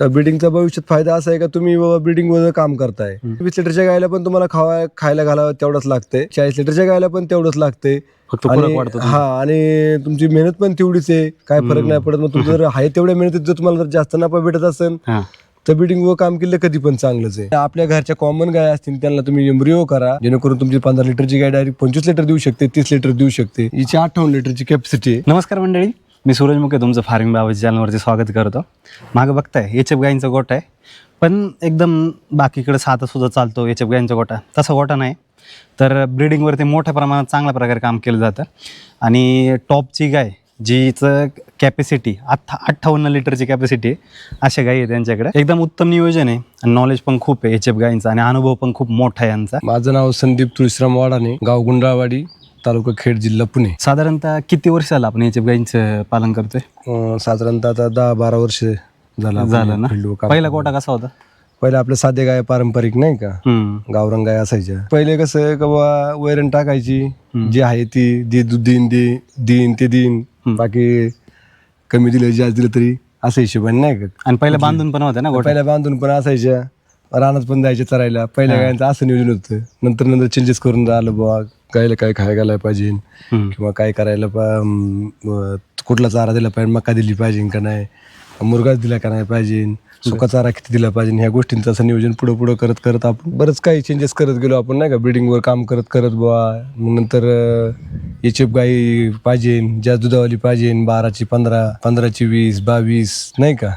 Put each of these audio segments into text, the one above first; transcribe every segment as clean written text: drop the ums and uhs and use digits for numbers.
तर ब्रीडिंगचा भविष्यात फायदा असा आहे का तुम्ही बाबा ब्रीडिंग वर काम करताय. 20 लिटरच्या गायला पण तुम्हाला खायला घालावं तेवढंच लागते, 40 लिटरच्या गायला पण तेवढंच लागते. फक्त फरक वाढतो. आणि तुमची मेहनत पण तेवढीच आहे, काय फरक नाही पडत. मग तुम्ही जर आहे तेवढ्या मेहनतीत जर तुम्हाला जर जास्त नफा भेटत असेल तर ब्रीडिंग वर काम केलं कधी पण चांगलंच आहे. आपल्या घरच्या कॉमन गाय असतील त्यांना तुम्ही एम्ब्रिओ करा, जेणेकरून तुमची 15 लिटरची गाय डायरेक्ट 25 लिटर देऊ शकते, 30 लिटर देऊ शकते. हिची 58 लिटरची कॅपॅसिटी आहे. नमस्कार मंडळी, मी सूरज मुके तुमचं फार्मिंग बाबाजी चॅनलवरती स्वागत करतो. मागं बघताय एचएफ गायींचा गोठा आहे, पण एकदम बाकीकडे साधा सुद्धा चालतो एचएफ गायींचा गोठा, तसा गोठा नाही. तर ब्रीडिंगवरती मोठ्या प्रमाणात चांगल्या प्रकारे काम केलं जातं. आणि टॉपची गाय जीचं कॅपॅसिटी 58 लिटरची कॅपॅसिटी आहे, अशा गायी आहे त्यांच्याकडे. एकदम उत्तम नियोजन आहे आणि नॉलेज पण खूप आहे एचएफ गायींचा आणि अनुभव पण खूप मोठा आहे यांचा. माझं नाव संदीप तुळशीराम वाडाने, गाव गुंडाळवाडी, तालुका खेड, जिल्हा पुणे. साधारणतः किती वर्ष झालं आपण एचएफ गायींचं पालन करतोय? साधारणतः आता 10-12 वर्ष झालं ना. पहिला गोठा कसा होता? पहिले आपल्या साधे गाय पारंपरिक नाही का, गावरान गाय असायच्या. पहिले कसं आहे का बाबा वैरण टाकायची, जी आहे ती दूध देईन ते देईन, बाकी कमी दिलं जास्त दिलं तरी असं हिशोबाने नाही का. आणि पहिल्या बांधून पण होत्या ना गोठा? पहिल्या बांधून पण असायच्या, रानात पण जायच्या चरायला. पहिल्या गायांचं असं नियोजन होतं. नंतर चेंजेस करून आलं बाबा गायला काय खायला घालायला पाहिजे किंवा काय करायला कुठला चारा दिला पाहिजे, मका दिली पाहिजे का नाही, मुरगाच दिला का नाही पाहिजे, सुका चारा किती दिला पाहिजे, ह्या गोष्टींचं असं नियोजन पुढं करत आपण बरंच काही चेंजेस करत गेलो आपण नाही का. ब्रीडिंगवर काम करत बुवा. मग नंतर एचएफ गाई पाहिजे, जास्त दुधावाली पाहिजे, 12ची 15, 15ची 20, 22 नाही का.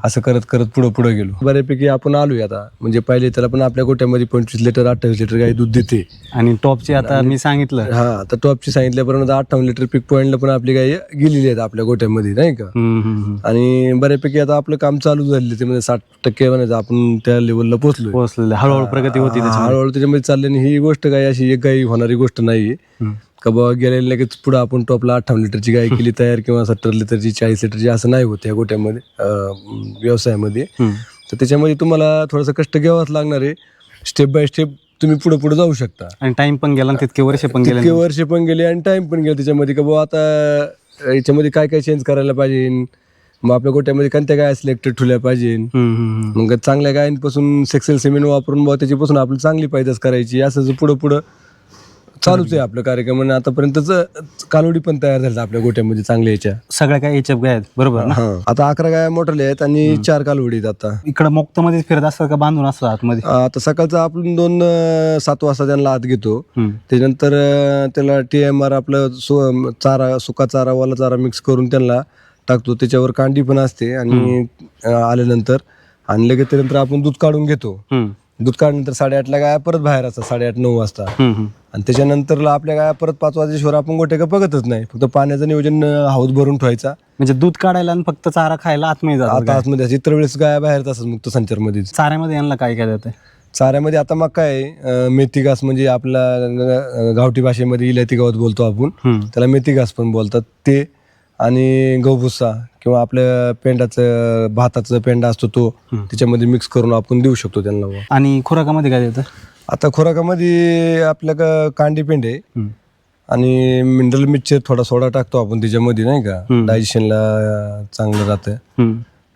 असं करत पुढं गेलो. बऱ्यापैकी आपण आलोय आता. म्हणजे पहिले त्याला पण आपल्या गोट्यामध्ये 25 लिटर 28 लिटर गाई दूध देते. आणि टॉपची आता मी सांगितलं, आता टॉपची सांगितल्यापर्यंत 58 लिटर पिक पॉईंटला पण आपली गाई गेलेली आहेत आपल्या गोट्यामध्ये नाही का. आणि बऱ्यापैकी आता आपलं काम चालू झालेलं, त्यामध्ये 60% म्हणायचं आपण त्या लेवलला पोहोचलो. हळूहळू प्रगती होती, हळूहळू त्याच्यामध्ये चालली. आणि ही गोष्ट काही अशी एक गाई होणारी गोष्ट नाहीये का बाबा गेलेली लगेच पुढे आपण टॉपला 58 लिटरची गाय केली तयार किंवा 70 लिटरची 40 लिटरची, असं नाही होत या गोट्यामध्ये व्यवसायामध्ये. तर त्याच्यामध्ये तुम्हाला थोडंसं कष्ट घ्यावंच लागणार आहे. स्टेप बाय स्टेप तुम्ही पुढे जाऊ शकता. आणि टाइम पण गेला, तितके वर्ष पण गेले आणि टाइम पण गेला त्याच्यामध्ये. का बाबा आता याच्यामध्ये काय चेंज करायला पाहिजे, मग आपल्या गोट्यामध्ये कोणत्या गाय सिलेक्टेड ठेवल्या पाहिजे, मग चांगल्या गायींपासून सेक्सेल सिमेंट वापरून त्याच्यापासून आपली चांगली पैदास करायची. असं पुढं चालूच आहे आपलं कार्यक्रम. आणि आतापर्यंतच कालोडी पण तयार झाल्या आपल्या गोट्यामध्ये चांगल्या याच्या. सगळ्या काय एचएफ गाय आहेत बरोबर ना? आता 11 गाय मोठ्या आहेत आणि 4 कालवडी आहेत. आता इकडे मोक्त मध्ये फिरत असतात का बांधून असतात आतमध्ये? आता सकाळचं आपण 7 वाजता त्यांना आत घेतो. त्याच्यानंतर त्याला TMR आपलं सुका चारा वाला चारा मिक्स करून त्यांना टाकतो. त्याच्यावर कांडी पण असते. आणि आल्यानंतर आणि लगेच त्यानंतर आपण दूध काढून घेतो. दूध काढल्यानंतर 8:30ला गाया परत बाहेर असतात, 8:30-9 वाजता. आणि त्याच्यानंतर आपल्या गाया परत 5 वाजेश्वर आपण गोटे का बघतच नाही, फक्त पाण्याचं नियोजन हौद भरून ठेवायचा. म्हणजे दूध काढायला आणि फक्त चारा खायला आतमध्ये जातात? आतमध्ये. इतर वेळेस गाया बाहेर असतात मुक्त संचारमध्ये. चाऱ्यामध्ये यांना काय जातं? चाऱ्यामध्ये आता मग काय मेथी घास, म्हणजे आपला गावठी भाषेमध्ये इलायती गवत बोलतो आपण, त्याला मेथी घास पण बोलतात ते. आणि गहूभुस्सा किंवा आपल्या पेंडाचं भाताचं पेंडा असतो तो त्याच्यामध्ये मिक्स करून आपण देऊ शकतो त्यांना. आणि खुराकामध्ये काय देतं? आता खुराकामध्ये आपल्या कांडी पेंड आहे आणि मिनरल मिक्सचर, थोडा सोडा टाकतो आपण त्याच्यामध्ये नाही का, डायजेशनला चांगलं राहतं.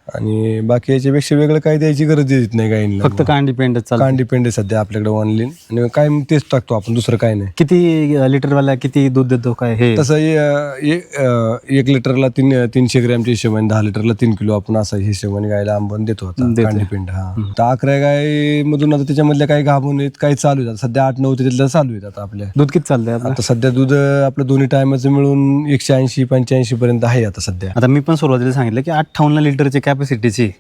आणि बाकी याच्यापेक्षा वेगळं काही द्यायची गरज येत नाही गायींना. फक्त कांडी पेंड सध्या आपल्याकडे ऑनलाईन. आणि काय तेच टाकतो आपण, दुसरं काय नाही. किती लिटरवाला किती दूध देतो काय हे? तसं 1 लिटरला 300 ग्रॅमच्या हिशोबाने, 10 लिटरला 3 किलो आपण असा हिशोबाने गायला आंबन देतो कांडी पेंड. आता 11 गाय मधून आता त्याच्यामधल्या काही गाभून आहेत, काही चालू आहेत. सध्या 8-9 त्याच्यातल्या चालू आहेत. आता आपल्या दूध किती चालतंय आता सध्या? दूध आपलं दोन्ही टायमाचं मिळून 180-85 पर्यंत आहे आता सध्या. आता मी पण सुरुवातीला सांगितलं की 58 लिटरची कॅपॅसिटीची.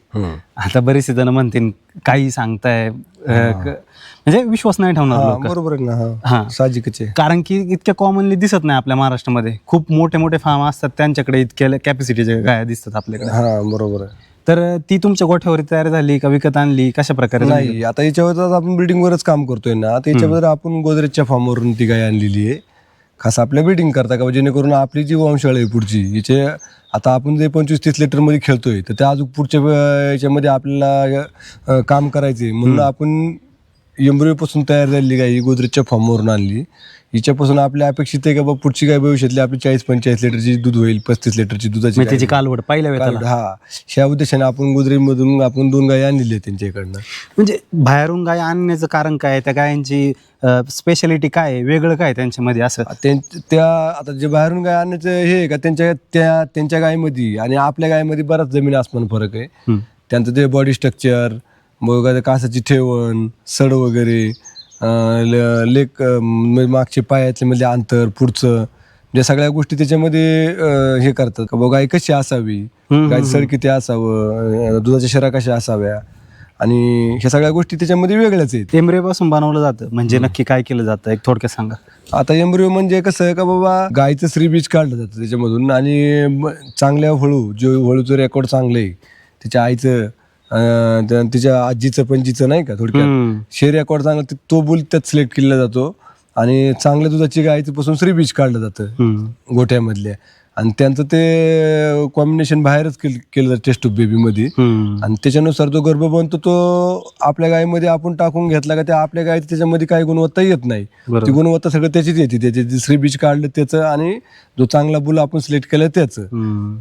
आता बरेचसे जण म्हणतील काही सांगताय, म्हणजे विश्वास नाही ठेवणार लोक. बरोबर आहे ना, साहजिकच आहे. कारण की इतक्या कॉमनली दिसत नाही आपल्या महाराष्ट्रामध्ये. खूप मोठे फार्म असतात, त्यांच्याकडे इतक्या कॅपॅसिटीच्या गाया दिसतात आपल्याकडे. बरोबर आहे. तर ती तुमच्या गोठ्यावर तयार झाली का विकत आणली, कशा प्रकारे? नाही, आता याच्यावर आपण ब्रीडिंगवरच काम करतोय ना. आता याच्याबद्दल आपण गोदरेजच्या फार्मवरून ती गाय आणलेली आहे, खास आपल्या ब्रीडिंग करता का, जेणेकरून आपली जी वंशावळ आहे पुढची हिचे. आता आपण जे 25-30 लिटर मध्ये खेळतोय, तर त्या अजून पुढच्या याच्यामध्ये आपल्याला काम करायचंय. म्हणून आपण एम्ब्रिओ पासून तयार झालेली गाय गोदरेजच्या फार्मवरून आणली. हिच्यापासून आपल्या अपेक्षित आहे का बाबा पुढची गाय भविष्यातली आपली 40-45 लिटरची दूध होईल, 35 लिटरची दुधाची म्हणजे त्याची कालवड पहिल्या वेळेला. हा, ह्या उद्देशाने आपण गुजरीमधून आपण 2 गायी आणलेली आहे त्यांच्याकडनं. म्हणजे बाहेरून गाय आणण्याचं कारण काय, त्या गायांची स्पेशालिटी काय आहे, वेगळं काय त्यांच्यामध्ये असं? त्या आता जे बाहेरून गाय आणण्याचं हे आहे का त्यांच्या गायीमध्ये आणि आपल्या गायीमध्ये बराच जमीन आसमान फरक आहे. त्यांचं ते बॉडी स्ट्रक्चर, मग कासाची ठेवण, सड वगैरे, लेक मागचे पायातले मध्ये अंतर, पुढचं, या सगळ्या गोष्टी त्याच्यामध्ये हे करतात का बाबा गाय कशी असावी, गाय सड किती असावं, दुधाच्या शरा कशा असाव्या, आणि ह्या सगळ्या गोष्टी त्याच्यामध्ये वेगळ्याच आहेत. एम्ब्रियो पासून बनवलं जातं म्हणजे नक्की काय केलं जातं एक थोडक्यात सांगा. आता एम्ब्रियो म्हणजे कसं आहे का बाबा गायचं श्री बीज काढलं जातं त्याच्यामधून, आणि चांगल्या वळूचं रेकॉर्ड चांगलं आहे त्याच्या आईचं, तिच्या आजीचं पणजीचं नाही का, थोडक्यात शे रेकॉर्ड चांगलं, तो बुल त्यात सिलेक्ट केला जातो आणि चांगल्या दुधाची गायचं पासून श्री बीज काढलं जातं गोठ्यामधल्या, आणि त्यांचं ते कॉम्बिनेशन बाहेरच केलं जातं टेस्ट ऑफ बेबीमध्ये, आणि त्याच्यानुसार जो गर्भ बनतो तो आपल्या गायीमध्ये आपण टाकून घेतला का त्या आपल्या गायीत त्याच्यामध्ये काही गुणवत्ता येत नाही, ती गुणवत्ता सगळं त्याचीच येते, त्याचे श्री बीज काढलं त्याचं आणि जो चांगला बुल आपण सिलेक्ट केलं त्याचं,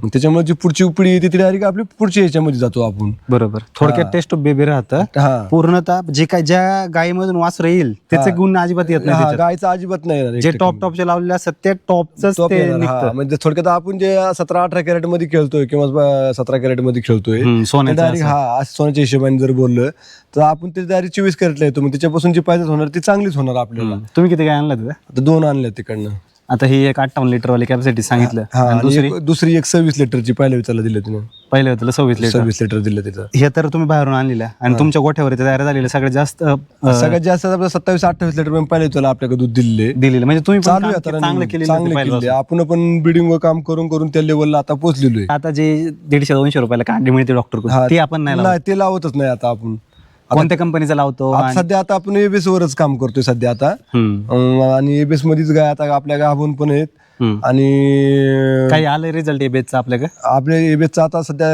त्याच्यामुळे जी पुढची पिढी येते ती डायरेक्ट आपली पुढच्या याच्यामध्ये जातो आपण. बरोबर, थोडक्यात टेस्ट ऑफ बेबी राहतं पूर्णतः, जे काय ज्या गायीमधून वासरं येईल त्याचे गुण अजिबात येत नाही, गायचं अजिबात नाही, जे टॉपचे लावलेले असतात ते टॉपच म्हणजे थोडक्यात आपण जे 17-18 कॅरेट मध्ये खेळतोय किंवा 17 कॅरेट मध्ये खेळतोय डायरेक्ट, सोन्याच्या हिशोबाने जर बोललं तर आपण ते डायरेक्ट 24 कॅरेटला येतो, मग त्याच्यापासून जी पाहिजे होणार ती चांगलीच होणार आपल्याला. तुम्ही किती काय आणलं तिथे? आता 2 आणल्या तिकडनं. आता ही एक 58 लिटर वाली कॅपॅसिटी सांगितलं, दुसरी एक 26 लिटरची पहिल्या विचारला दिलं तिने, पहिल्या वेळेला 26 लिटर दिलं तिथं. हे तर तुम्ही बाहेरून आणलेल्या आणि तुमच्या गोठ्यावर तयार झालेलं सगळ्यात जास्त आपलं 27-28 लिटर पहिल्या विचारला आपल्याकडे दूध दिलेलं, म्हणजे तुम्ही चालू आहे चांगलं केलं. आपण ब्रीडिंग वर काम करून करून त्या लेवलला आता पोहोचलेलो आहे. आता जे 150-200 रुपयाला कांडी मिळते डॉक्टर, ते आपण नाही, ते लावतच नाही आता आपण. कोणत्या कंपनीचा लावतो? सध्या आता आपण एबीएस वरच काम करतोय सध्या आता, आणि एबीएस मध्येच गाय आता आपल्या गाभून पण आहेत, आणि काही आलं रिझल्ट एबीएसचा आपल्याकडे? आपल्या एबीएसचा आता सध्या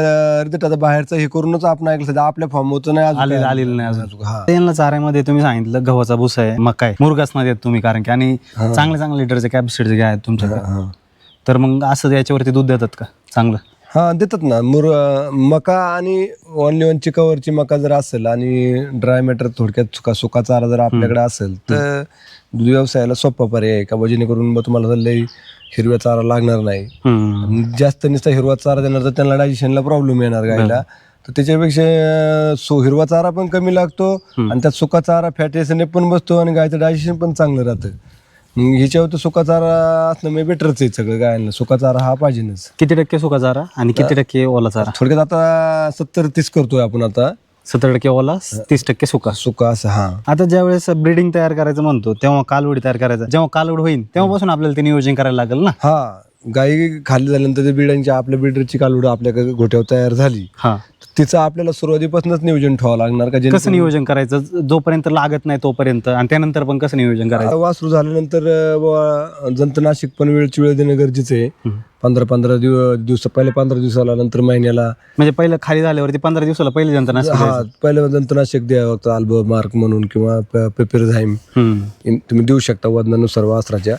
रिझल्ट आता बाहेरचा हे करूनच आपण ऐकलं, सध्या आपल्या फॉर्म होतं नाही आलेलं नाही अजून. त्यांना चाऱ्यामध्ये तुम्ही सांगितलं गव्हाचा भुसा आहे, मका आहे, मुरगास मध्ये तुम्ही, कारण की आणि चांगल्या लिटरचे कॅपॅसिटी आहेत तुमच्याकडे, तर मग असं याच्यावरती दूध देतात का चांगलं? हा, देतात ना. मका आणि ओनली वन चिकावरची मका जर असेल आणि ड्राय मॅटर थोडक्यात सुका चारा जर आपल्याकडे असेल तर दूध व्यवसायाला सोपा पर्याय आहे का, जेणेकरून तुम्हाला लई हिरव्या चारा लागणार नाही. जास्त नुसता हिरवा चारा देणार तर त्यांना डायजेशनला प्रॉब्लेम येणार गायला, तर त्याच्यापेक्षा हिरवा चारा पण कमी लागतो आणि त्यात सुका चारा फॅट एसिड पण बसतो आणि गायचं डायजेशन पण चांगलं राहतं. ह्याच्यावर तर सुका चारा असणं म्हणजे बेटरच आहे सगळं गायांना. सुका चारा हा पाहिजेच. किती टक्के सुका चारा आणि किती टक्के ओला चारा? थोडक्यात आता 70-30 करतोय आपण आता. 70% ओला, 30% सुका असं. हा, आता ज्या वेळेस ब्रीडिंग तयार करायचं म्हणतो तेव्हा कालवडी तयार करायचं, जेव्हा कालवड होईल तेव्हापासून आपल्याला ते नियोजन करायला लागेल ना. हा, गाई खाली झाल्यानंतर ब्रिडांची आपल्या ब्रिडरची कालवड आपल्याकडे गोठ्यावर तयार झाली, तिचं आपल्याला सुरुवातीपासूनच नियोजन ठेवावं लागणार का. कसं नियोजन करायचं? जोपर्यंत लागत नाही तोपर्यंत, आणि त्यानंतर पण कसं नियोजन करायचं? वासरू झाल्यानंतर जंतनाशक पण वेळची वेळ देणं गरजेचं आहे. 15 दिवस पहिले, 15 दिवसाला, नंतर महिन्याला. म्हणजे पहिलं खाली झाल्यावरती 15 दिवसाला पहिले जंतनाशक? पहिलं जंतनाशक द्यावं लागतं, अल्बो मार्क म्हणून किंवा पेपिरझाईम तुम्ही देऊ शकता वजनानुसार वासराच्या.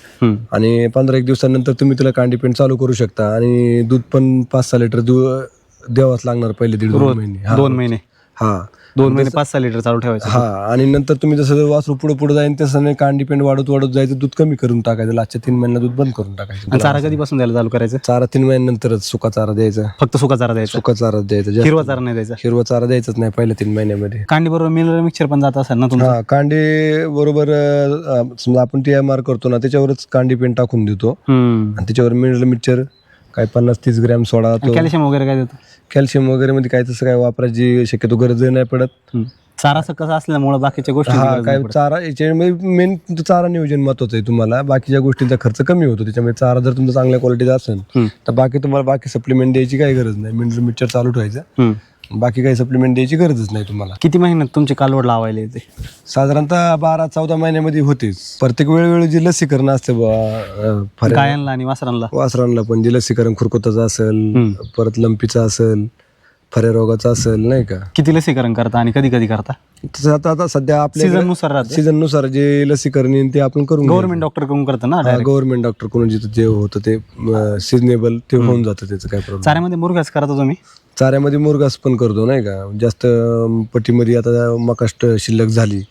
आणि 15-1 दिवसानंतर तुम्ही तुला कांडीपेंट चालू करू शकता. आणि दूध पण 5-6 लिटर द्यावाच लागणार पहिले 1.5-2 महिने. 2 महिने. हा, 2 महिने 5-6 लिटर चालू ठेवायचं. हा, आणि नंतर तुम्ही जसं वासरू पुढे जाईल तसं कांडीपेंट वाढत जायचं, दूध कमी करून टाकायचं. लास्टच्या 3 महिन्याला दूध बंद करून टाकायचं. चारा कधीपासून द्यायला चालू करायचं? चारा 3 महिन्यानंतरच सुका चारा द्यायचा. फक्त सुका चारा द्यायचा? सुका चारा द्यायचा, हिरवा चारा नाही द्यायचा? हिरवा चारा द्यायचाच नाही पहिल्या 3 महिन्यामध्ये. कांडी बरोबर मिनरल मिक्सचर पण जात असेल ना तुमचं? हा, कांडी बरोबर समजा आपण TMR करतो ना त्याच्यावरच कांडीपेंट टाकून देतो, आणि त्याच्यावर मिनरल मिक्सचर काय 50-30 ग्रॅम सोडा. कॅल्शियम वगैरे काय देतो? कॅल्शियम वगैरे मध्ये काय तसं काय वापरायची शक्यतो गरज नाही पडत. चारा कसं असल्यामुळे बाकीच्या गोष्टी काय चारा याच्यामध्ये मेन चारा नियोजन महत्वाचं आहे तुम्हाला. बाकीच्या गोष्टींचा खर्च कमी होतो त्याच्यामुळे. चारा जर तुमचा चांगल्या क्वालिटीचा असेल तर बाकी तुम्हाला बाकी सप्लिमेंट द्यायची काही गरज नाही. मिनरल मिक्सचर चालू ठेवायचं, बाकी काही सप्लिमेंट द्यायची गरजच नाही तुम्हाला. किती महिन्यात तुमची कालवड लावायला येते? साधारणतः 12-14 महिन्यामध्ये होतेच. प्रत्येक वेळोवेळी जी लसीकरण असते गायांना आणि वासरांना पण जे लसीकरण खुरकुताचं असेल, परत लंपीचं असेल, फऱ्या रोगाचा असेल नाही का. किती लसीकरण करता आणि कधी कधी करता? तसं आता सध्या आपल्या सीझन नुसार राहते. सीझन नुसार जे लसीकरण येईल ते आपण करून गव्हर्नमेंट डॉक्टर कडून करता ना direct? गव्हर्नमेंट डॉक्टर कडून जिथं जे होतं ते सिजनेबल ते होऊन जातं, त्याचं काय प्रॉब्लेम. चाऱ्यामध्ये मुरघास करता तुम्ही? चाऱ्यामध्ये मुरघास पण करतो नाही का. जास्त पट्टीमध्ये आता मकाष्ट शिल्लक झाली,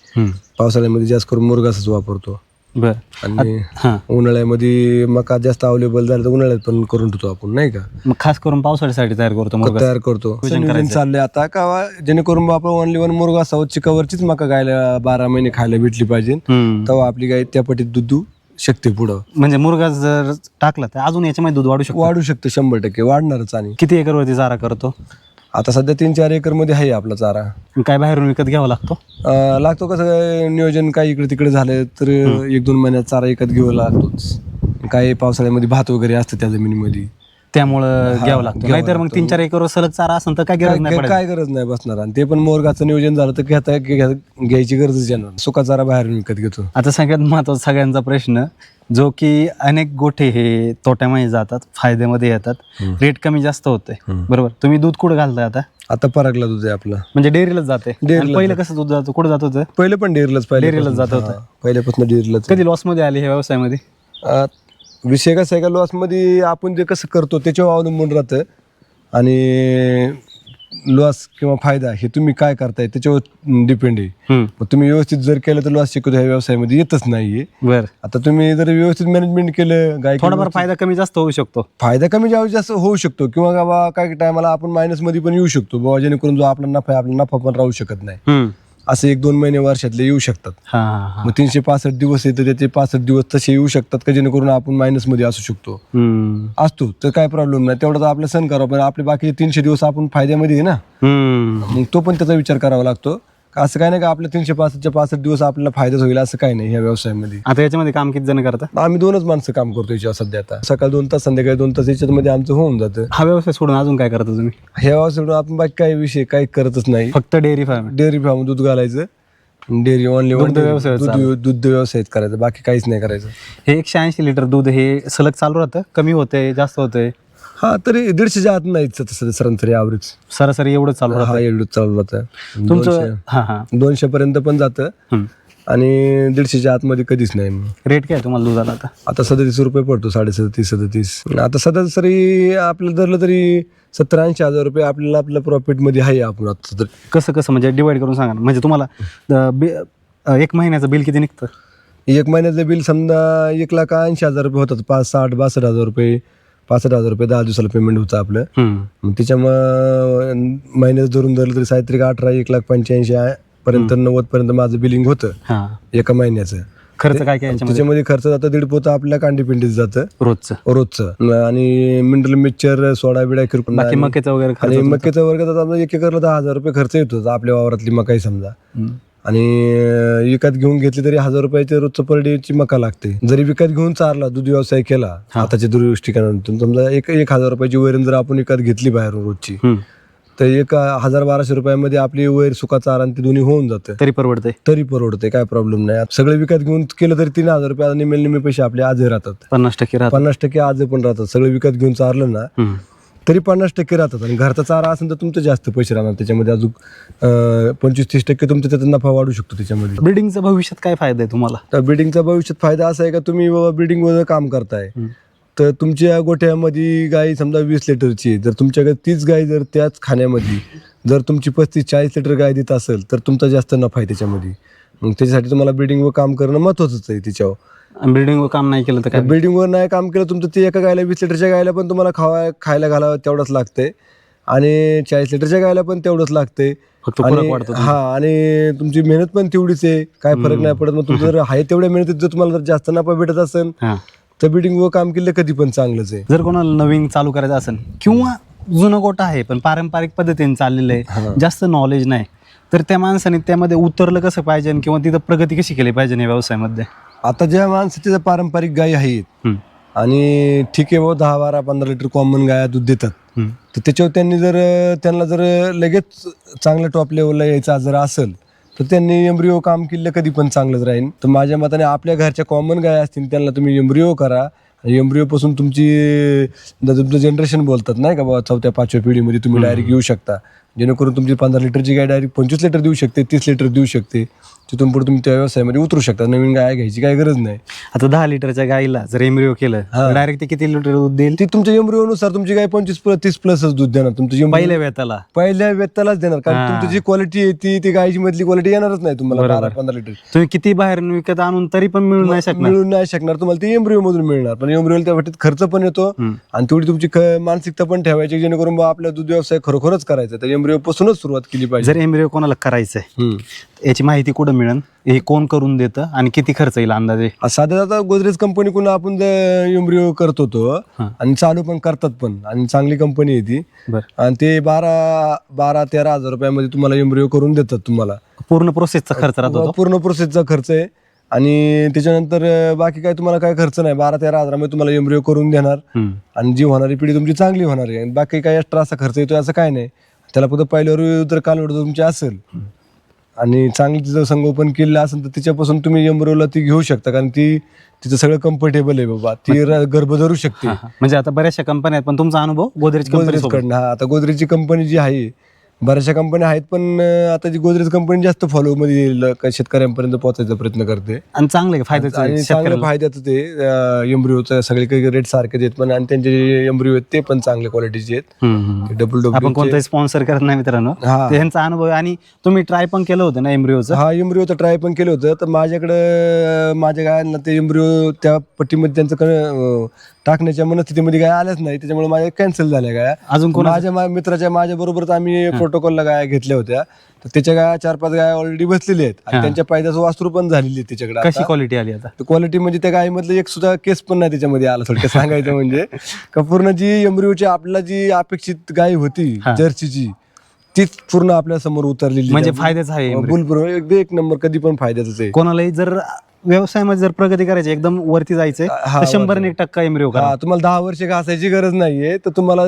पावसाळ्यामध्ये जास्त करून मुरघासच वापरतो. बर. आणि हां, उन्हाळ्यामध्ये मका जास्त अवेलेबल झालं तर उन्हाळ्यात पण करून ठेवतो आपण नाही का. मग खास करून पावसाळ्यासाठी तयार करतो मुरघास? तयार करतो. नियोजन चाललंय आता का जेणेकरून आपण ओनली वन मुरघास चिकावरचीच मका गायला 12 महिने खायला भेटली पाहिजे, तेव्हा आपली गाय त्या पटीत दूध देऊ शकते पुढं. म्हणजे मुरघास जर टाकला तर अजून याच्यामध्ये दूध वाढू शकतं 100% वाढणारच. आणि किती एकरवरती चारा करतो? आता सध्या 3-4 एकर मध्ये आहे आपला चारा. काय बाहेरून विकत घ्यावा लागतो? लागतो कसं काय, नियोजन काही इकडे तिकडे झालं तर 1-2 महिन्यात चारा विकत घ्यावा लागतोच. काही पावसाळ्यामध्ये भात वगैरे असतं त्या जमिनीमध्ये, त्यामुळं घ्यावं लागतं. नाहीतर मग 3-4 एकर सलग चारा असेल तर काय गरज नाही पडत. काय गरज नाही बसणार. आणि ते पण मोरगाचं नियोजन झालं तर घ्यायची गरजच येणार. सुका चारा बाहेरून विकत घेतो. आता सगळ्यात महत्वाचा सगळ्यांचा प्रश्न, जो की अनेक गोठे हे तोट्यामध्ये जातात, फायद्यामध्ये येतात, रेट कमी जास्त होते, बरोबर. तुम्ही दूध कुठं घालताय आता? आता परागला दूध आहे आपलं, म्हणजे डेअरीलाच जाते. पहिलं कसं दूध जातं, कुठं जात होतं? पहिलं पण डेअरीलाच जात होतं. पहिल्यापासून डेअरीलाच. कधी लॉस मध्ये आले ह्या व्यवसायामध्ये? विषय कसा आहे का, लॉसमध्ये आपण जे कसं करतो त्याच्यावर अवलंबून राहतं. आणि लॉस किंवा फायदा हे तुम्ही काय करताय त्याच्यावर डिपेंड आहे. मग तुम्ही व्यवस्थित जर केलं तर लॉस शिकवतो ह्या व्यवसायामध्ये येतच नाहीये. बरं. आता तुम्ही जर व्यवस्थित मॅनेजमेंट केलं, गाय थोडाफार फायदा कमी जास्त होऊ शकतो. फायदा कमी जास्त होऊ शकतो, किंवा बाबा काही टायमाला आपण मायनस मध्ये पण येऊ शकतो बाबा, जेणेकरून जो आपला नफा आहे आपला नफा पण राहू शकत नाही. असे 1-2 महिने वर्षातले येऊ शकतात. मग 365 दिवस येतं, त्याचे 65 दिवस तसे येऊ शकतात का जेणेकरून आपण मायनस मध्ये असू शकतो. असतो तर काय प्रॉब्लेम नाही, तेवढा तर आपला सण करावा. पण आपले बाकीचे 300 दिवस आपण फायद्यामध्ये आहे ना, मग तो पण त्याचा विचार करावा लागतो. असं काय नाही का आपल्या 365 दिवस आपल्याला फायदाच होईल असं काही नाही ह्या व्यवसायामध्ये. आता याच्यामध्ये काम किती जण करतात? आम्ही 2च माणसं काम करतो याच्यावर सध्या. आता सकाळ 2 तास, संध्याकाळी 2 तास याच्यामध्ये आमचं होऊन जातं. हा व्यवसाय सोडून अजून काय करता तुम्ही? ह्या व्यवसाय आपण बाकी काही विषय काही करतच नाही, फक्त डेअरी फार्म. डेअरी फार्म दूध घालायचं, डेअरी ओनली दुग्ध व्यवसाय दूध व्यवसायच करायचं, बाकी काहीच नाही करायचं. हे 180 लिटर दूध हे सलग चालू राहतं, कमी होते जास्त होते? हा, तरी 150च्या आत नाहीच सरासरी ॲव्हरेज. सरासरी एवढंच चालू राहतं? हा, एवढंच चालू राहतं. तुमचं 200 पर्यंत पण जातं आणि 150च्या आतमध्ये कधीच नाही. रेट काय तुम्हाला दुधाला आता? आता 37 रुपये पडतो, 37-37. आता सरासरी आपलं धरलं तरी 70-80 हजार रुपये आपल्याला आपल्या प्रॉफिट मध्ये आहे. आपण आता कसं म्हणजे डिवाइड करून सांगा ना. म्हणजे तुम्हाला 1 महिन्याचं बिल किती निघतं? 1 महिन्याचं बिल समजा 1,80,000 रुपये होतात. 60-62 हजार रुपये, 65 हजार रुपये 10 दिवसाला पेमेंट होतं आपलं. मग त्याच्यामुळे महिन्यात धरून धरलं तरी साहित्रिक 1,85,000 पर्यंत 90 पर्यंत माझं बिलिंग होतं एका महिन्याचं. खर्च काय काय त्याच्यामध्ये खर्च जातं 1.5 पोतं आपल्या कांडीपिंडीच जातं रोजचं. आणि मिनरल मिक्सचर, सोडा बिडा किरकोळ, मक्याचं वगैरे. आणि मक्याचा वर्ग 1 एकरला 10,000 रुपये खर्च येतो आपल्या वावरातली मकाई समजा. आणि विकत घेऊन घेतली तरी 1,000 रुपयाच्या रोजचं पर डे ची मका लागते. जरी विकत घेऊन चारला, दूध व्यवसाय केला आताच्या दृष्टिकोनातून, समजा 1,000 रुपयाची वैरण जर आपण विकत घेतली बाहेरून रोजची, तर 1,000-1,200 रुपयामध्ये आपली वैर, सुका चारा आणि ते दोन्ही होऊन जातं. तरी परवडते, काय प्रॉब्लेम नाही. सगळं विकत घेऊन केलं तरी 3,000 रुपये निम्मे पैसे आपले आजही राहतात. 50% आज पण राहतात. सगळं विकत घेऊन चारलं ना तरी 50% राहतात. आणि घरचा चारा असेल तर तुमचं जास्त पैसे राहणार त्याच्यामध्ये, अजून 25-30% तुमचा त्याचा नफा वाढू शकतो त्याच्यामध्ये. ब्रीडिंगचा भविष्यात काय फायदा आहे तुम्हाला? तर ब्रीडिंगचा भविष्यात फायदा असा आहे का, तुम्ही ब्रीडिंग वर काम करताय तर तुमच्या गोठ्यामध्ये गाय समजा 20 लिटरची, जर तुमच्याकडे 30 गाय जर त्याच खाण्यामध्ये जर तुमची 35-40 लिटर गाय देत असेल तर तुमचा जास्त नफा आहे त्याच्यामध्ये. मग त्याच्यासाठी तुम्हाला ब्रीडिंगवर काम करणं महत्वाचंच आहे. त्याच्यावर ब्रीडिंगवर काम नाही केलं तर काय? ब्रीडिंगवर नाही काम केलं तुमचं, ते एका गायला 20 लिटरच्या गायला पण तुम्हाला खायला घालावं तेवढंच लागतंय, आणि 40 लिटरच्या गायला पण तेवढंच लागतंय. आणि तुमची मेहनत पण तेवढीच आहे, काय फरक नाही पडत. मग तुमचं जर आहे तेवढ्या मेहनतीत जर तुम्हाला जर जास्त नफा भेटत असेल तर ब्रीडिंगवर काम केलं कधी पण चांगलंच आहे. जर कोणाला नवीन चालू करायचं असेल किंवा जुनं गोठा आहे पण पारंपरिक पद्धतीने चाललेलं आहे, जास्त नॉलेज नाही, तर त्या माणसाने त्यामध्ये उतरलं कसं पाहिजे किंवा तिथं प्रगती कशी केली पाहिजे या व्यवसायामध्ये? आता ज्या माणसाच्या पारंपरिक गायी आहेत आणि ठीक आहे बाबा 10-12-15 लिटर कॉमन गाया दूध देतात, तर त्याच्यावर त्यांना जर लगेच चांगल्या टॉप लेवलला यायचा जर असेल तर त्यांनी एम्ब्रिओ काम केलं कधी पण चांगलंच राहील. तर माझ्या मताने आपल्या घरच्या कॉमन गाय असतील त्यांना तुम्ही एम्ब्रिओ करा एम्ब्रिओ पासून तुमचं जनरेशन बोलतात नाही का बाबा, 4-5व्या पिढीमध्ये तुम्ही डायरेक्ट येऊ शकता, जेणेकरून तुमची 15 लिटरची गाय डायरेक्ट 25 लिटर देऊ शकते, 30 लिटर देऊ शकते. तिथून पुढे तुम्ही त्या व्यवसायामध्ये उतरू शकता. नवीन गाय घ्यायची काही गरज नाही. आता 10 लिटरच्या गाईला जर एम्ब्रिओ केलं डायरेक्ट ते किती लिटर दूध देईल? ती तुमच्या एम्ब्रिओनुसार तुमची गाय 25-30+ दूध देणार. तुमचं पहिल्या वेताला पहिल्या वेतालाच देणार, कारण तुमची जी क्वालिटी आहे ती गायची मधली क्वालिटी येणारच नाही तुम्हाला. 12-15 लिटर तुम्ही किती बाहेर विकत आणून तरी पण मिळू नाही शकणार. तुम्हाला ती एम्ब्रिओ मधून मिळणार. पण एम्ब्रिओला त्या वाटीत खर्च पण येतो आणि तेवढी तुमची मानसिकता पण ठेवायची, जेणेकरून आपला दूध व्यवसाय खरोखरच करायचा. तर एम्ब्रिओ पासूनच सुरुवात केली पाहिजे. जर एम्ब्रिओ कोणाला करायचंय याची माहिती कुठं मिळेल, हे कोण करून देतं आणि किती खर्च येईल अंदाजे? साध्या आता गोदरेज कंपनीकडून आपण एम्ब्रिओ करत होतो आणि चालू पण करतात पण, आणि चांगली कंपनी आहे ती. आणि ते 12-13 हजार रुपयामध्ये तुम्हाला एम्ब्रिओ करून देतात. तुम्हाला पूर्ण प्रोसेसचा खर्च राहतो? पूर्ण प्रोसेसचा खर्च आहे. आणि त्याच्यानंतर बाकी काय तुम्हाला काय खर्च नाही. 12-13 हजारामध्ये तुम्हाला एम्ब्रिओ करून देणार आणि जी होणारी पिढी तुमची चांगली होणार आहे. बाकी काय एक्स्ट्रा असा खर्च येतो असं काय नाही. त्याला फक्त पहिल्यावर जर कालवड तुमची असेल आणि चांगली तिचं संगोपन केलेलं असेल तर तिच्यापासून तुम्ही एम्ब्रिओला ती घेऊ शकता, कारण तिचं सगळं कम्फर्टेबल आहे बाबा. ती गर्भ धरू शकते. म्हणजे आता बऱ्याचशा कंपन्या आहेत, पण तुमचा अनुभव गोदरेजकडनं. आता गोदरेजची कंपनी जी आहे, बऱ्याचशा कंपन्या आहेत, पण आता जी गोदरेज कंपनी जास्त फॉलो मध्ये शेतकऱ्यांपर्यंत पोहोचायचा प्रयत्न करते. आणि चांगले फायद्याचं ते एम्ब्रिओचं सगळे काही रेट सारखेच आहेत, पण आणि त्यांचे जे एम्ब्रिओ आहेत ते पण चांगल्या क्वालिटीचे आहेत. आपण कोणताही स्पॉन्सर करत नाही मित्रांनो, त्यांचा अनुभव. आणि तुम्ही ट्राय पण केलं होतं ना एम्ब्रिओचं? हा, एम्ब्रिओचं ट्राय पण केलं होतं. तर माझ्याकडं माझ्या गायांना ते एम्ब्रिओ त्या पट्टीमध्ये त्यांचं टाकण्याच्या मनस्थितीमध्ये गाय आल्याच नाही, त्याच्यामुळे माझ्या कॅन्सल झाल्या गाया. अजून माझ्या मित्राच्या माझ्या बरोबरच आम्ही प्रोटोकॉलला गाया घेतल्या होत्या. तर त्याच्या गाया 4-5 गाया ऑलरेडी बसलेली आहेत आणि त्यांच्या पायद्याचं वासरू पण झालेली आहे त्याच्याकडे. कशी क्वालिटी आली आता? क्वालिटी म्हणजे त्या गायीमधलं एक सुद्धा केस पण नाही त्याच्यामध्ये आला. थोडक्यात सांगायचं म्हणजे का पूर्ण जी एम्ब्रिओची आपल्याला जी अपेक्षित गाय होती जर्सीची, तीच पूर्ण आपल्या समोर उतरलेली. म्हणजे फायद्याचं आहे बुलपूर एक नंबर, कधी पण फायद्याच आहे. कोणालाही जर व्यवसायामध्ये जर प्रगती करायची, एकदम वरती जायचंय, 100% एम्ब्रिओ करा. तुम्हाला 10 वर्ष घासायची गरज नाहीये. तर तुम्हाला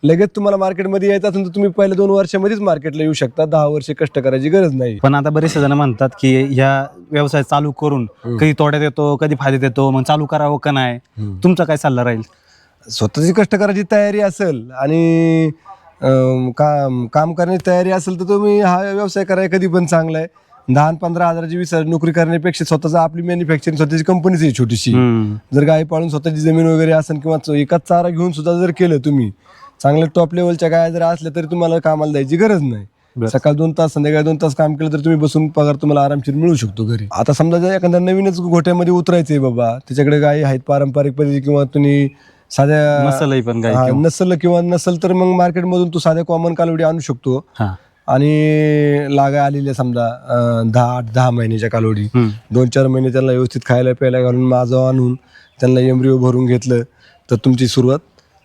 लगेच तुम्हाला मार्केटमध्ये यायचं असेल तर तुम्ही पहिल्या 2 वर्षामध्येच मार्केटला येऊ शकता. 10 वर्ष कष्ट करायची गरज नाही. पण आता बरेचसे जण म्हणतात की ह्या व्यवसाय चालू करून कधी तोट्यात येतो, कधी फायद्यात येतो, मग चालू करावं का नाही? तुमचा काय सल्ला राहील? स्वतःची कष्ट करायची तयारी असेल आणि काम करण्याची तयारी असेल तर तुम्ही हा व्यवसाय करायला कधी पण चांगला आहे. 10-15 हजाराची 20 हजार नोकरी करण्यापेक्षा स्वतःच आपली मॅन्युफॅक्चरिंग स्वतःची कंपनीच आहे छोटीशी. जर गाय पाळून स्वतःची जमीन वगैरे असेल किंवा एकाच चारा घेऊन सुद्धा जर केलं तुम्ही, चांगल्या टॉप लेवलच्या गाया जर असल्या तरी तुम्हाला कामाला द्यायची गरज नाही. सकाळ 2 तास संध्याकाळी 2 तास काम केलं तर तुम्ही बसून पगार तुम्हाला आरामशीर मिळू शकतो घरी. आता समजा जर एखाद्या नवीनच गोठ्यामध्ये उतरायचंय बाबा, त्याच्याकडे गायी आहेत पारंपरिक पद्धती, किंवा तुम्ही साध्या नसल किंवा नसल तर मग मार्केटमधून तू साध्या कॉमन कालवडी आणू शकतो. आणि लागा आलेल्या समजा 10 महिन्याच्या कालवडी, 2-4 महिने त्यांना व्यवस्थित खायला प्यायला घालून माझं आणून त्यांना एम्ब्रिओ भरून घेतलं तर तुमची सुरुवात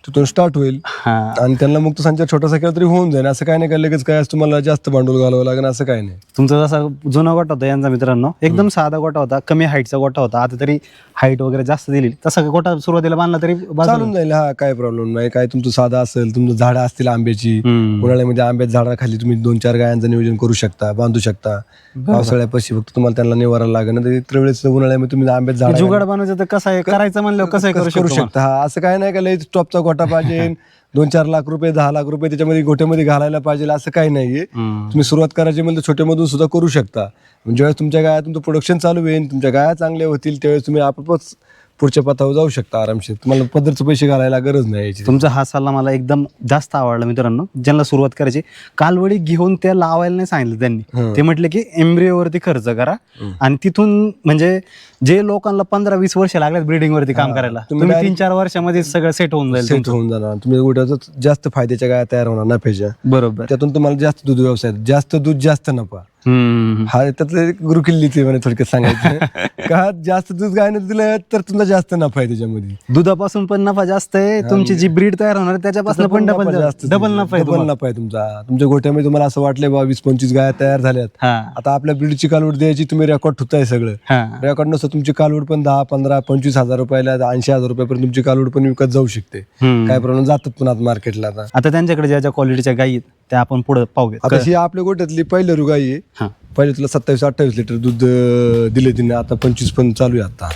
तिथून स्टार्ट होईल. आणि त्यांना मुक्त संचार छोटासा केला तरी होऊन जाईल. असं काय नाही का लगेच काय तुम्हाला जास्त भांडवल घालावं लागेल असं काय नाही. तुमचा जसा जुना गोठा होता यांचा मित्रांनो, एकदम साधा गोठा होता, कमी हाईटचा गोठा होता. आता तरी हाईट वगैरे जास्त दिली, तसा गोठा सुरुवातीला बांधला तरी चालून जाईल. हा, काय प्रॉब्लेम नाही. काय तुमचं साधा असेल, तुमचं झाडं असतील आंब्याची, उन्हाळ्यामध्ये आंब्याच्या झाडाखाली तुम्ही 2-4 गायांचं नियोजन करू शकता, बांधू शकता. पावसाळ्यापाशी फक्त तुम्हाला त्यांना निवारा लागेल ना, इतर वेळेस उन्हाळ्यामध्ये तुम्ही आंब्याचं झाड जुगाड बनवायचं तर कसं आहे, करायचं म्हणलं कसं करू शकता. हा, असं काय नाही का लई टॉपचा गोठा पाहिजे, 2-4 लाख रुपये 10 लाख रुपये त्याच्यामध्ये गोठ्यामध्ये घालायला पाहिजे असं काही नाहीये. तुम्ही सुरुवात करायची म्हणजे छोट्यामधून सुद्धा करू शकता. ज्यावेळेस तुमच्या गाया तुमचं प्रोडक्शन चालू होईल, तुमच्या गाया चांगल्या होतील, त्यावेळेस तुम्ही आपोआपच पुढच्या पथावर जाऊ शकता आरामशीर. तुम्हाला पदरचे पैसे घालायला गरज नाही याची. तुमचा हा सल्ला मला एकदम जास्त आवडला मित्रांनो. ज्यांना सुरुवात करायची, कालवडी घेऊन त्या लावायला नाही सांगितलं त्यांनी. ते म्हटले की एम्ब्रिओवरती खर्च करा आणि तिथून म्हणजे जे लोकांना 15-20 वर्ष लागल्यात ब्रीडिंग वरती काम करायला, तुम्ही 3-4 वर्षामध्ये सगळं सेट होऊन जाईल. सेट होऊन जाणार. तुम्ही गोठ्यात जास्त फायद्याच्या गाया तयार होणार नफ्याच्या. बरोबर. त्यातून तुम्हाला जास्त दूध व्यवसाय, जास्त दूध जास्त नफा. हा, त्यातलं गुरुकिल्लीच म्हणे थोडक्यात सांगायचं का. जास्त दूध गायने दिलं तर तुमचा जास्त नफा आहे त्याच्यामध्ये. दुधापासून पण नफा जास्त आहे. तुमची जी ब्रीड तयार होणार त्याच्यापासून पण डबल नफा आहे. डबल नफा आहे तुमचा. तुमच्या गोठ्यामध्ये तुम्हाला असं वाटलंय बाबा 20-25 गाया तयार झाल्यात, आता आपल्या ब्रीडची कालवड द्यायची, तुम्ही रेकॉर्ड ठुताय सगळं. रेकॉर्ड नसतं तुमची कालवड पण 10-15-25 हजार रुपयाला, 80 हजार रुपयापर्यंत तुमची कालवड पण विकत जाऊ शकते. काय प्रॉब्लेम, जातात पुन्हा मार्केटला. आता त्यांच्याकडे ज्या क्वालिटीच्या गायी आहेत त्या आपण पुढे पाहूया. आता ही आपल्या गोठ्यातली पहिलं रुगाई आहे. पहिले तुला 27-28 लिटर दूध दिले तिने, आता 25 पण चालू आहे. आता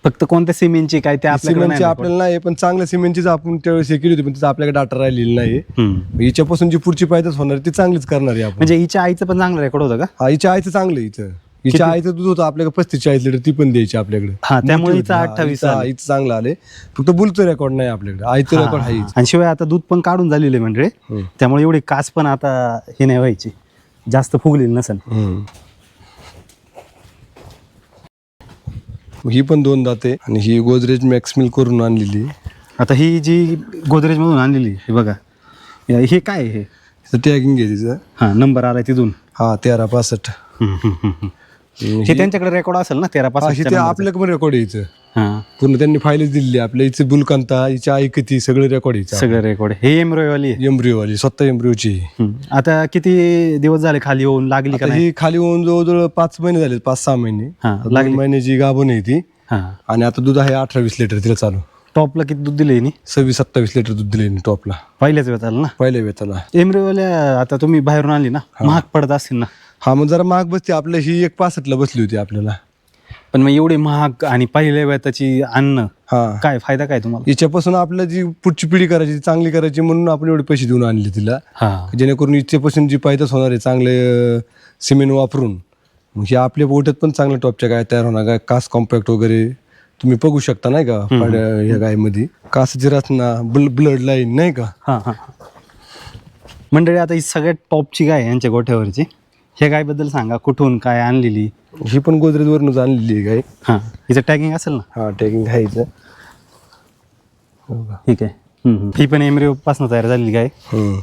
फक्त कोणत्या सिमेंटची काय ते आपल्याकडे सिमेंटची नाही आपल्याला नाही पण चांगल्या सिमेंटचीच आपण त्यावेळेस हे केली होती पण तिचा आपल्याकडे डाटा राहिलेली नाही हम्म. हिच्यापासून जी पुढची पायदास होणार ती चांगलीच करणार आहे आपण. म्हणजे हिच्या आईचं पण चांगलं रेकॉर्ड होतं का? हा हिच्या आईचं चांगलं आहे हिचं. हिच्या आईचं दूध होतं आपल्याकडे 35-40 लिटर ती पण द्यायची आपल्याकडे. हा, त्यामुळे मोठी हिचं होती. हा, 28 हिचं- हिचं चांगलं आले फक्त बुलचं रेकॉर्ड नाही आपल्याकडे आईचं रेकॉर्ड आहे हिचं. आणि शिवाय आता दूध पण काढून झालेले म्हणजे त्यामुळे एवढी कास पण आता हे नाही व्हायची, जास्त फुगलेली नसेल. ही पण 2 दाते आणि ही गोदरेज मॅक्स मिल्क करून आणलेली. आता ही जी गोदरेज मधून आणलेली हे बघा, हे काय आहे? हे टॅगिंग आहे तिचं. हा, नंबर आलाय तिथून. हा 1365. हे त्यांच्याकडे रेकॉर्ड असेल ना 1365 ते आपल्याकडे रेकॉर्ड यायचं हा, पूर्ण त्यांनी फाईलच दिलेली आपल्या इथे बुलकांता हिच्या ऐकती सगळं रेकॉर्ड यायचं सगळं रेकॉर्ड. हे एम्ब्रॉयवाली आहे. एम्ब्रिओवाली स्वतः एम्ब्रिओची. आता किती दिवस झाले खाली होऊन लागली का नाही? ही खाली होऊन जवळजवळ 5 महिने झाले 5-6 महिने. हा, 2 महिन्याची गाभण आहे ती हा. आणि आता दूध आहे 18-20 लिटर तिला चालू. टॉपला किती दूध दिले हिने? 26-27 लिटर दूध दिले टॉपला पहिल्याच वेळाला ना. पहिल्या वेताला. एम्ब्रॉयवाल्या आता तुम्ही बाहेरून आणली ना, महाग पडत असतील ना. हा मग जरा महाग बसते आपल्या ही 1.65 बसली होती आपल्याला. पण मग एवढे महाग आणि पहिल्या वेताची अन्न हा काय फायदा काय तुम्हाला? हिच्यापासून आपल्या जी पुढची पिढी करायची चांगली करायची म्हणून आपण एवढे पैसे देऊन आणले तिला हा, जेणेकरून हिच्यापासून जी पायदास होणार आहे चांगले सिमेंट वापरून मग हे आपल्या गोठ्यात पण चांगल्या टॉपच्या गाय तयार होणार. गाय कास कॉम्पॅक्ट वगैरे तुम्ही बघू शकता नाही का ह्या गायमध्ये कासाची रचना ब्लड लाईन नाही का. हा, हा. मंडळी आता ही सगळ्यात टॉपची गाय आहे यांच्या गोठ्यावरची. ह्या गायबद्दल सांगा, कुठून काय आणलेली? ही पण गोदरेजवरूनच आणलेली आहे गाय. हा, हिचं टॅगिंग असेल ना. हा टॅगिंग आहे हिचं. ठीक आहे. ही पण एमरिओ पासून तयार झालेली गाय.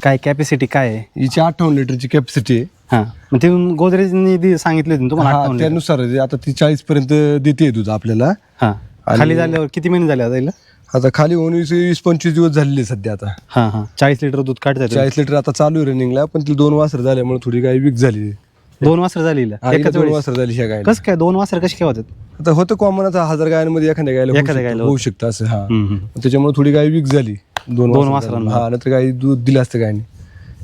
काय कॅपॅसिटी काय आहे हिची 58 लिटरची कॅपॅसिटी आहे. हा, मग ते गोदरेजनी सांगितले होते ना तुम्हाला 58 लिटर. त्यानुसार आता ती 40 पर्यंत देते दूध आपल्याला. हा, खाली झाल्यावर किती महिने झाले आता हिला? आता खाली होऊन 20-25 दिवस झालेले सध्या आता. हा, हा. 40 लिटर दूध काढतात. 40 लिटर आता चालू आहे रनिंगला पण तिला 2 वासर झाल्यामुळे थोडी गाय वीक झाली. 2 वासर झाली हिला? एकाच 2 वेळेस? वासर झाली ह्या गायला. कसं काय 2 वासर कशी काय होतात? आता होतं कॉमन आता 1000 गायांमध्ये एखाद्या गायला होऊ शकतं असं. हा त्याच्यामुळे थोडी गाय वीक झाली 2 वासरांना. हा नंतर गाय दूध दिलं असतं गायने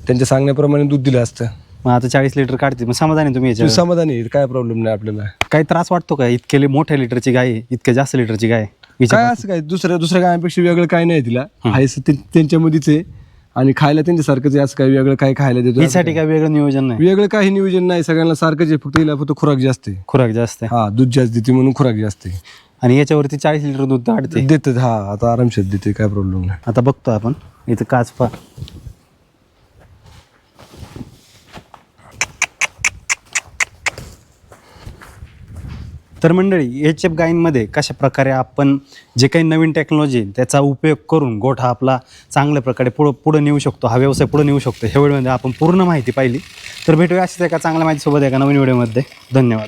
त्यांच्या सांगण्याप्रमाणे दूध दिलं असतं. मग आता 40 लिटर काढते, मग समाधानी तुम्ही याच्यावर? समाधानी आहे, काय प्रॉब्लेम नाही आपल्याला. काही त्रास वाटतो का? इतके मोठ्या लिटरची गाय आहे, इतक्या जास्त लिटरची गाय आहे. काय असं काय दुसऱ्या गायांपेक्षा वेगळं काय नाही तिला. आहे त्यांच्यामध्येच आहे आणि खायला त्यांच्यासारखंच आहे. असं काय वेगळं काय खायला देतो हिसाठी काय वेगळं नियोजन नाही? वेगळं काही नियोजन नाही, सगळ्यांना सारखंच आहे. फक्त हिला फक्त खुराक जास्त आहे. खुराक जास्त आहे. हा दूध जास्त देते म्हणून खुराक जास्त आहे. आणि याच्यावरती 40 लिटर दूध काढते. देतात. हा आता आरामशीर देते, काय प्रॉब्लेम नाही. आता बघतो आपण इथं काच पा. तर मंडळी एच एफ गायींमध्ये कशा प्रकारे आपण जे काही नवीन टेक्नॉलॉजी आहे त्याचा उपयोग करून गोठा आपला चांगल्या प्रकारे पुढं नेऊ शकतो, हा व्यवसाय पुढे नेऊ शकतो, ह्या व्हिडिओमध्ये आपण पूर्ण माहिती पाहिली. तर भेटूया अशीच एका चांगल्या माहितीसोबत एका नवीन व्हिडिओमध्ये. धन्यवाद.